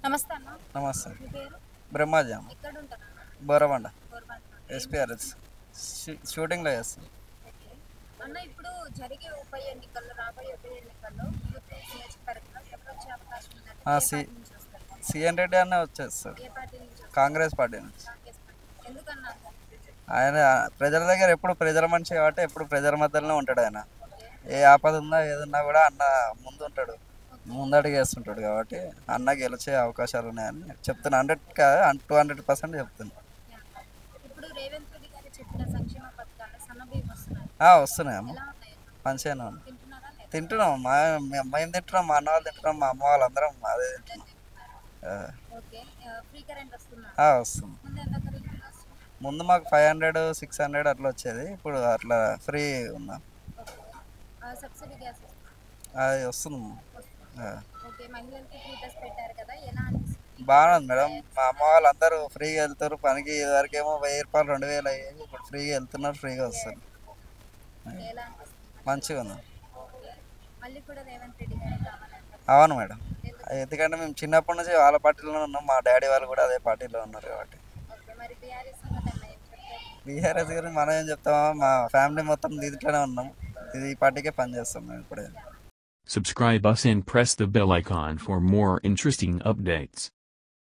నమస్తే అన్న. నమస్తే. మీ పేరు? బ్రహ్మాజం. ఎక్కడుంటారన్న? బోరబండ. గోరుబండలో. ఏం ఎస్పీఆర్ఎస్ చేస్తుంటారు? షూటింగ్లో చేస్తాం. ఓకే. అన్న ఇప్పుడు జరిగే రాబోయే ఉప ఎన్నికల్లో మీరు చెప్పారు కదా, ఎవరొచ్చే అవకాశం ఉందంటే ఆ, ఏ సి పార్టీ నుంచి వస్తారు? సిఎన్ రెడ్డి అన్న వచ్చేస్తాడు. ఏ పార్టీ నుంచి వస్తారు? కాంగ్రెస్ పార్టీ నుంచి. కాంగ్రెస్ పార్టీ. ఎందుకన్నా అంత? ఆయన ప్రజల దగ్గర ఎప్పుడు ప్రజల మనిషి కాబట్టి ఎప్పుడు ప్రజల మధ్యలోనే ఉంటాడు ఆయన. ఓకే. ఏ ఆపద ఉన్నా ఏదున్నా కూడా అన్న ముందు ఉంటాడు, ముందడుగు వేస్తుంటాడు కాబట్టి అన్న గెలిచే అవకాశాలు ఉన్నాయని చెప్తున్నా. 100 కాదు 200% చెప్తున్నా. యా. ఇప్పుడు రేవంత్ రెడ్డి గారు చెప్పిన సంక్షేమ పథకాలు సన్నబియ్యం వస్తున్నాయి. వస్తున్నాయమ్మ. ఎలా ఉన్నాయి అన్న? మంచిగానే ఉంది. తింటున్నారా లేదా? తింటున్నాం. మేము తింటున్నాం, మా అన్న వాళ్ళు తింటున్నాం, మా అమ్మ వాళ్ళందరం అదే తింటున్నాం. ఓకే. ఫ్రీ కరెంట్ వస్తుందా? వస్తుంది. ముందు ఎంత కరెంట్ వస్తుంది? ముందు మాకు 500 600 అట్లా వచ్చేది, ఇప్పుడు అట్లా ఫ్రీ ఉందా. ఓకే. సబ్సిడీ గ్యాస్ వస్తుందా? అది వస్తుంది. వస్తుంది. ఓకే. మహిళలకి ఫ్రీ బస్ పెట్టారు కదా, ఎలా అనిపిస్తుంది? బాగానే ఉంది మేడం. మా అమ్మ వాళ్ళందరూ ఫ్రీగా వెళ్తారు పనికి. ఇదివరకేమో 1000 రూపాయలు 2000 అయ్యేది, ఇప్పుడు ఫ్రీగా వెళ్తున్నారు, ఫ్రీగా వస్తారు. ఎలా అనిపిస్తుంది? మంచిగా ఉంది. ఓకే. మళ్ళీ కూడా రేవంత్ రెడ్డి గారే కావాలంటారు. అవును మేడం. ఎందుకు? ఎందుకంటే మేము చిన్నప్పటి నుంచి వాళ్ళ పార్టీలోనే ఉన్నాం, మా డాడీ వాళ్ళు కూడా అదే పార్టీలో ఉన్నారు కాబట్టి. ఓకే. మరి బీఆర్ఎస్ సంగతి అన్న ఏం చెప్తారు? బీఆర్ఎస్ గురించి మనం ఏం చెప్తామో, మా ఫ్యామిలీ మొత్తం దీంట్లోనే ఉన్నాం, ఇది ఈ పార్టీకే పనిచేస్తాం మేము ఇప్పుడే. Subscribe us and press the bell icon for more interesting updates.